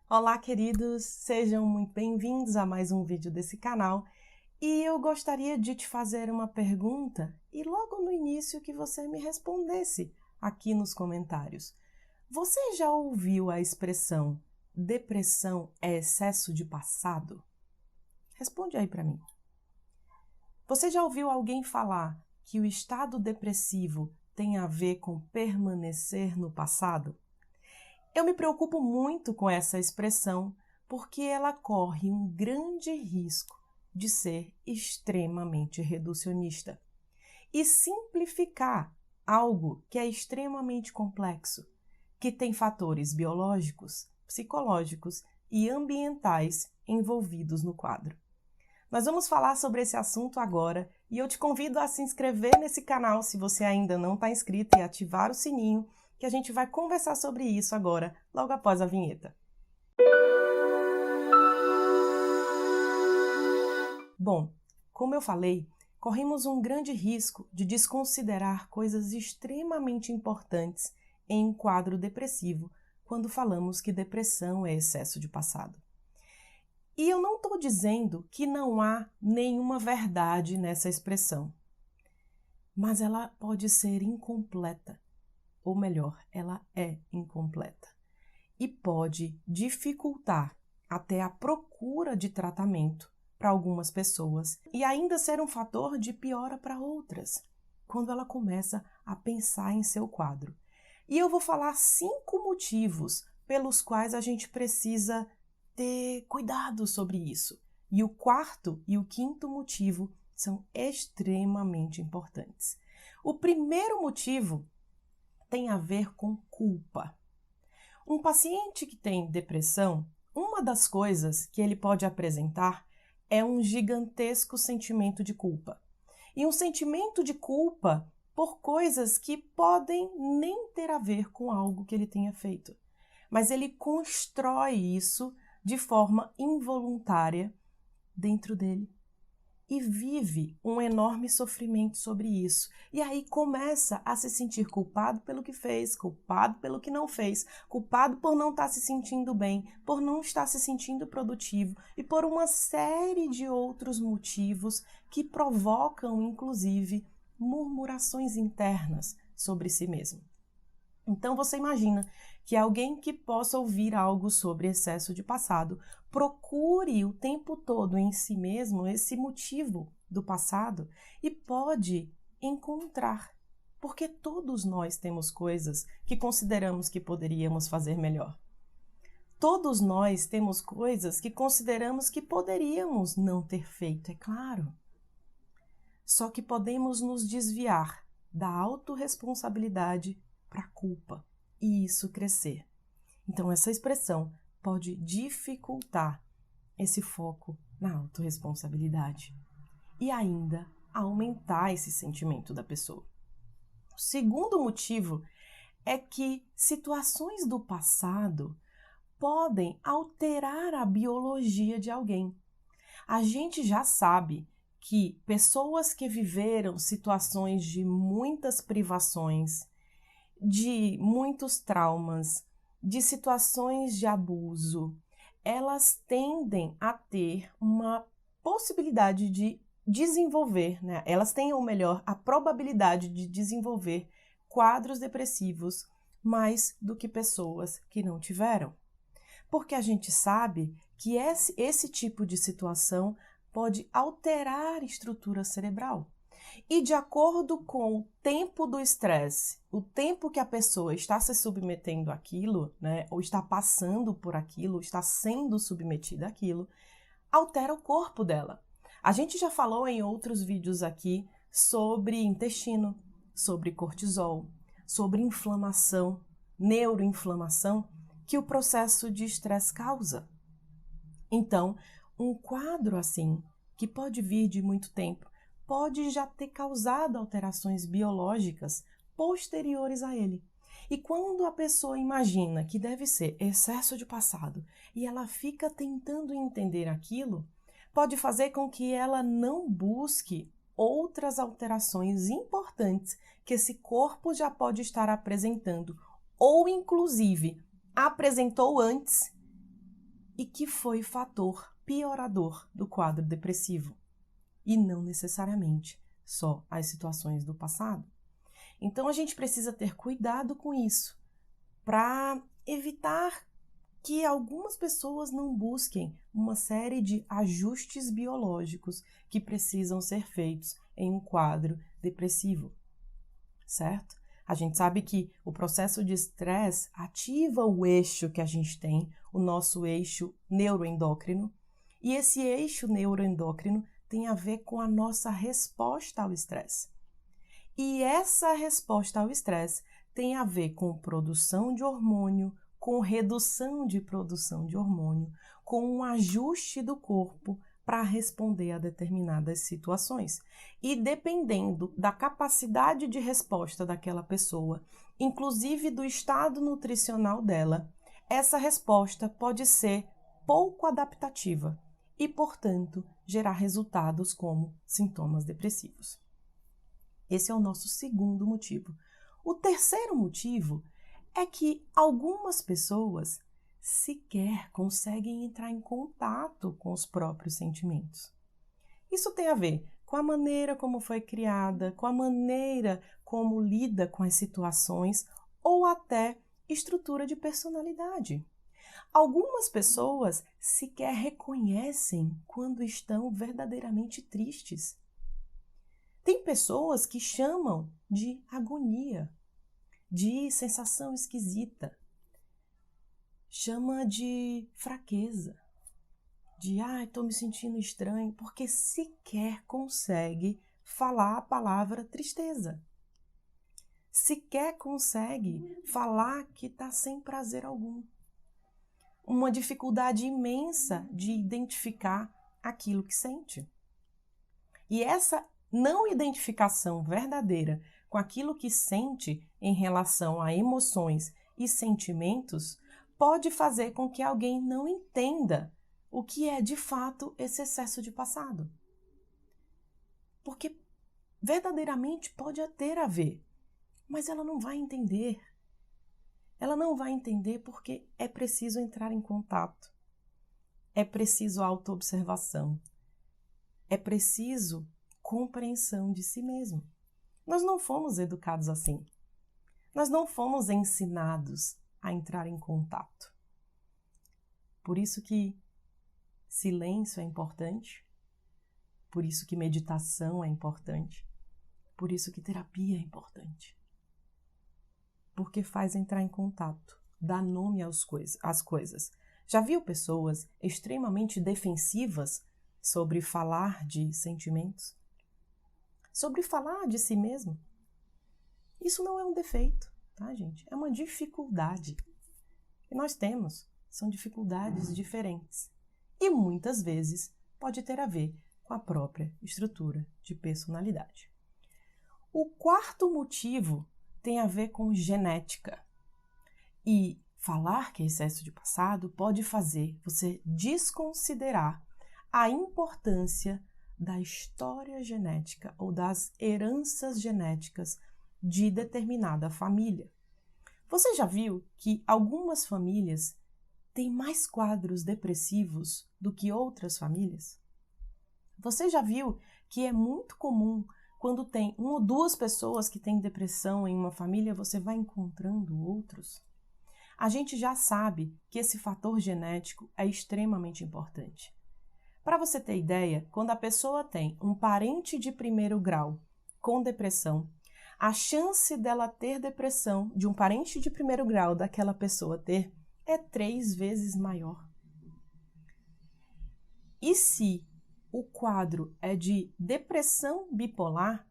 Olá, queridos! Sejam muito bem-vindos a mais um vídeo desse canal. E eu gostaria de te fazer uma pergunta e logo no início que você me respondesse aqui nos comentários. Você já ouviu a expressão depressão é excesso de passado? Responde aí para mim. Você já ouviu alguém falar que o estado depressivo tem a ver com permanecer no passado? Eu me preocupo muito com essa expressão porque ela corre um grande risco de ser extremamente reducionista e simplificar algo que é extremamente complexo, que tem fatores biológicos, psicológicos e ambientais envolvidos no quadro. Nós vamos falar sobre esse assunto agora e eu te convido a se inscrever nesse canal se você ainda não está inscrito e ativar o sininho, que a gente vai conversar sobre isso agora, logo após a vinheta. Bom, como eu falei, corremos um grande risco de desconsiderar coisas extremamente importantes em um quadro depressivo quando falamos que depressão é excesso de passado. E eu não estou dizendo que não há nenhuma verdade nessa expressão, mas ela pode ser incompleta. Ou melhor, ela é incompleta e pode dificultar até a procura de tratamento para algumas pessoas e ainda ser um fator de piora para outras, quando ela começa a pensar em seu quadro. E eu vou falar 5 motivos pelos quais a gente precisa ter cuidado sobre isso. E o quarto e o quinto motivo são extremamente importantes. O primeiro motivo tem a ver com culpa. Um paciente que tem depressão, uma das coisas que ele pode apresentar é um gigantesco sentimento de culpa. E um sentimento de culpa por coisas que podem nem ter a ver com algo que ele tenha feito. Mas ele constrói isso de forma involuntária dentro dele. E vive um enorme sofrimento sobre isso. E aí começa a se sentir culpado pelo que fez, culpado pelo que não fez, culpado por não estar se sentindo bem, por não estar se sentindo produtivo e por uma série de outros motivos que provocam, inclusive, murmurações internas sobre si mesmo. Então você imagina que alguém que possa ouvir algo sobre excesso de passado procure o tempo todo em si mesmo esse motivo do passado e pode encontrar, porque todos nós temos coisas que consideramos que poderíamos fazer melhor. Todos nós temos coisas que consideramos que poderíamos não ter feito, é claro. Só que podemos nos desviar da autorresponsabilidade para a culpa e isso crescer. Então, essa expressão pode dificultar esse foco na autorresponsabilidade e ainda aumentar esse sentimento da pessoa. O segundo motivo é que situações do passado podem alterar a biologia de alguém. A gente já sabe que pessoas que viveram situações de muitas privações, de muitos traumas, de situações de abuso, elas tendem a ter uma possibilidade de desenvolver, né? Elas têm, ou melhor, a probabilidade de desenvolver quadros depressivos mais do que pessoas que não tiveram. Porque a gente sabe que esse tipo de situação pode alterar a estrutura cerebral. E de acordo com o tempo do estresse, o tempo que a pessoa está se submetendo àquilo, né, ou está passando por aquilo, está sendo submetida àquilo, altera o corpo dela. A gente já falou em outros vídeos aqui sobre intestino, sobre cortisol, sobre inflamação, neuroinflamação, que o processo de estresse causa. Então, um quadro assim, que pode vir de muito tempo, pode já ter causado alterações biológicas posteriores a ele. E quando a pessoa imagina que deve ser excesso de passado e ela fica tentando entender aquilo, pode fazer com que ela não busque outras alterações importantes que esse corpo já pode estar apresentando, ou inclusive apresentou antes e que foi fator piorador do quadro depressivo, e não necessariamente só as situações do passado. Então, a gente precisa ter cuidado com isso, para evitar que algumas pessoas não busquem uma série de ajustes biológicos que precisam ser feitos em um quadro depressivo, certo? A gente sabe que o processo de estresse ativa o eixo que a gente tem, o nosso eixo neuroendócrino, e esse eixo neuroendócrino tem a ver com a nossa resposta ao estresse. E essa resposta ao estresse tem a ver com produção de hormônio, com redução de produção de hormônio, com um ajuste do corpo para responder a determinadas situações. E dependendo da capacidade de resposta daquela pessoa, inclusive do estado nutricional dela, essa resposta pode ser pouco adaptativa e, portanto, gerar resultados como sintomas depressivos. Esse é o nosso segundo motivo. O terceiro motivo é que algumas pessoas sequer conseguem entrar em contato com os próprios sentimentos. Isso tem a ver com a maneira como foi criada, com a maneira como lida com as situações ou até estrutura de personalidade. Algumas pessoas sequer reconhecem quando estão verdadeiramente tristes. Tem pessoas que chamam de agonia, de sensação esquisita, chama de fraqueza, de estou me sentindo estranho, porque sequer consegue falar a palavra tristeza. Sequer consegue falar que está sem prazer algum. Uma dificuldade imensa de identificar aquilo que sente. E essa não identificação verdadeira com aquilo que sente em relação a emoções e sentimentos pode fazer com que alguém não entenda o que é de fato esse excesso de passado. Porque verdadeiramente pode ter a ver, mas ela não vai entender. Ela não vai entender porque é preciso entrar em contato. É preciso autoobservação. É preciso compreensão de si mesmo. Nós não fomos educados assim. Nós não fomos ensinados a entrar em contato. Por isso que silêncio é importante, por isso que meditação é importante, por isso que terapia é importante. Porque faz entrar em contato, dá nome às coisas. Já viu pessoas extremamente defensivas sobre falar de sentimentos? Sobre falar de si mesmo? Isso não é um defeito, tá, gente? É uma dificuldade. E nós temos, são dificuldades diferentes. E muitas vezes pode ter a ver com a própria estrutura de personalidade. O quarto motivo tem a ver com genética. E falar que é excesso de passado pode fazer você desconsiderar a importância da história genética ou das heranças genéticas de determinada família. Você já viu que algumas famílias têm mais quadros depressivos do que outras famílias? Você já viu que é muito comum quando tem uma ou duas pessoas que têm depressão em uma família, você vai encontrando outros? A gente já sabe que esse fator genético é extremamente importante. Para você ter ideia, quando a pessoa tem um parente de primeiro grau com depressão, a chance dela ter depressão, de um parente de primeiro grau daquela pessoa ter, é 3 vezes maior. E se o quadro é de depressão bipolar,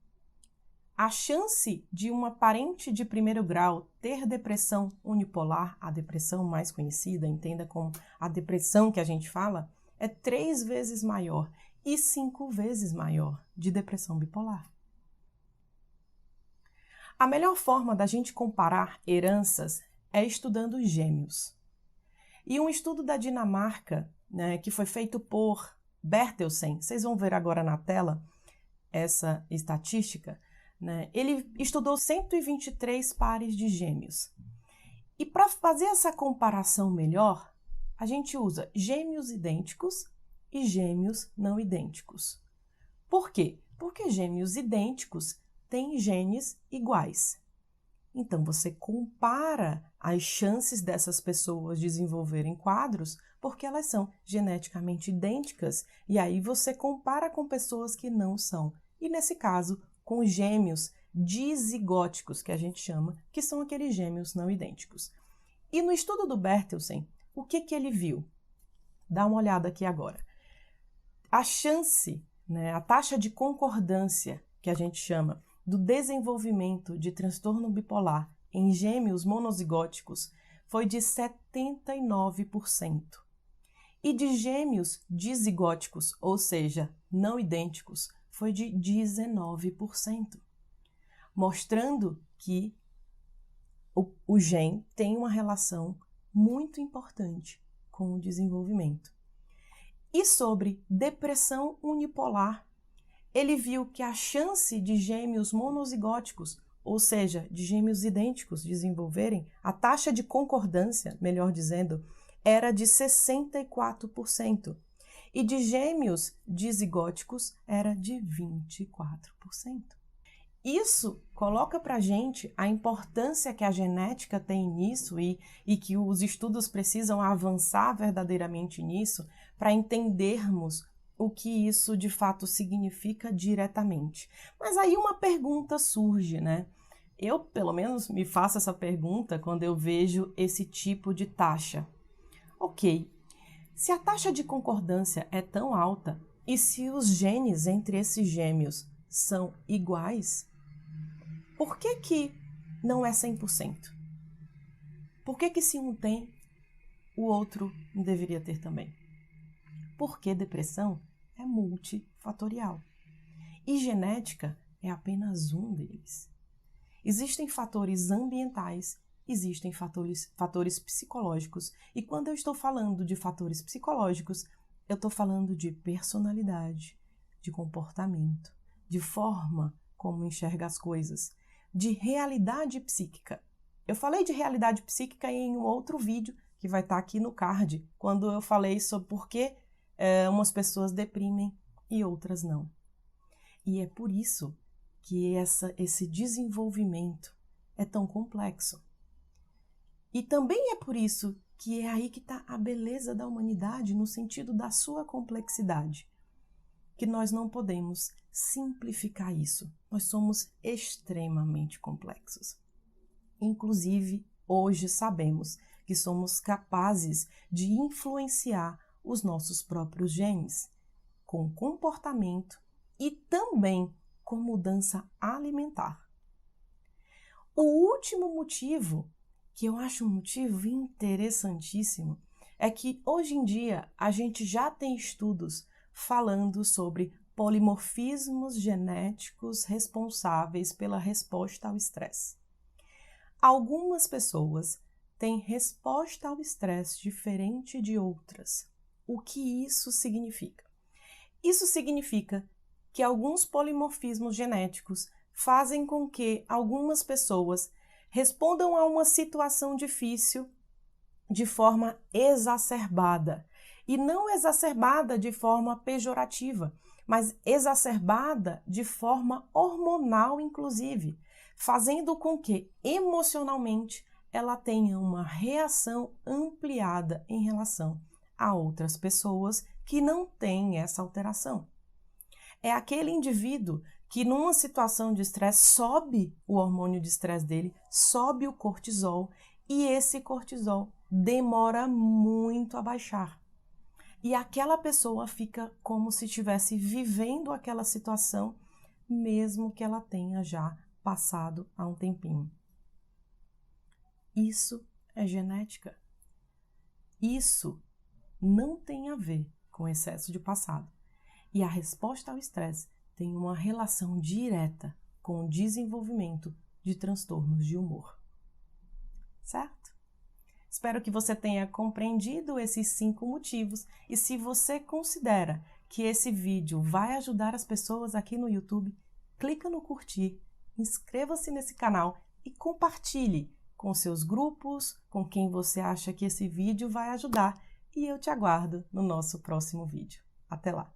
a chance de uma parente de primeiro grau ter depressão unipolar, a depressão mais conhecida, entenda como a depressão que a gente fala, é 3 vezes maior e 5 vezes maior de depressão bipolar. A melhor forma da gente comparar heranças é estudando gêmeos. E um estudo da Dinamarca, que foi feito por Bertelsen, vocês vão ver agora na tela essa estatística, ele estudou 123 pares de gêmeos. E para fazer essa comparação melhor, a gente usa gêmeos idênticos e gêmeos não idênticos. Por quê? Porque gêmeos idênticos têm genes iguais. Então, você compara as chances dessas pessoas desenvolverem quadros porque elas são geneticamente idênticas, e aí você compara com pessoas que não são. E nesse caso, com gêmeos dizigóticos, que a gente chama, que são aqueles gêmeos não idênticos. E no estudo do Bertelsen, o que ele viu? Dá uma olhada aqui agora. A chance, a taxa de concordância, que a gente chama, do desenvolvimento de transtorno bipolar em gêmeos monozigóticos foi de 79%. E de gêmeos dizigóticos, ou seja, não idênticos, foi de 19%. Mostrando que o gene tem uma relação muito importante com o desenvolvimento. E sobre depressão unipolar, ele viu que a chance de gêmeos monozigóticos, ou seja, de gêmeos idênticos desenvolverem, a taxa de concordância, melhor dizendo, era de 64%. E de gêmeos dizigóticos era de 24%. Isso coloca para a gente a importância que a genética tem nisso e que os estudos precisam avançar verdadeiramente nisso para entendermos o que isso de fato significa diretamente. Mas aí uma pergunta surge, Eu, pelo menos, me faço essa pergunta quando eu vejo esse tipo de taxa. Ok, se a taxa de concordância é tão alta e se os genes entre esses gêmeos são iguais, por que não é 100%? Por que se um tem, o outro não deveria ter também? Porque depressão é multifatorial e genética é apenas um deles. Existem fatores ambientais, existem fatores psicológicos, e quando eu estou falando de fatores psicológicos, eu estou falando de personalidade, de comportamento, de forma como enxerga as coisas, de realidade psíquica. Eu falei de realidade psíquica em um outro vídeo que vai estar aqui no card, quando eu falei sobre por que umas pessoas deprimem e outras não. E é por isso que esse desenvolvimento é tão complexo. E também é por isso que é aí que está a beleza da humanidade no sentido da sua complexidade. Que nós não podemos simplificar isso. Nós somos extremamente complexos. Inclusive, hoje sabemos que somos capazes de influenciar os nossos próprios genes, com comportamento e também com mudança alimentar. O último motivo, que eu acho um motivo interessantíssimo, é que hoje em dia a gente já tem estudos falando sobre polimorfismos genéticos responsáveis pela resposta ao estresse. Algumas pessoas têm resposta ao estresse diferente de outras. O que isso significa? Isso significa que alguns polimorfismos genéticos fazem com que algumas pessoas respondam a uma situação difícil de forma exacerbada. E não exacerbada de forma pejorativa, mas exacerbada de forma hormonal, inclusive, fazendo com que emocionalmente ela tenha uma reação ampliada em relação a outras pessoas que não têm essa alteração. É aquele indivíduo que numa situação de estresse sobe o hormônio de estresse dele, sobe o cortisol e esse cortisol demora muito a baixar. E aquela pessoa fica como se estivesse vivendo aquela situação, mesmo que ela tenha já passado há um tempinho. Isso é genética. Isso não tem a ver com excesso de passado. E a resposta ao estresse tem uma relação direta com o desenvolvimento de transtornos de humor. Certo? Espero que você tenha compreendido esses 5 motivos e se você considera que esse vídeo vai ajudar as pessoas aqui no YouTube, clica no curtir, inscreva-se nesse canal e compartilhe com seus grupos, com quem você acha que esse vídeo vai ajudar e eu te aguardo no nosso próximo vídeo. Até lá!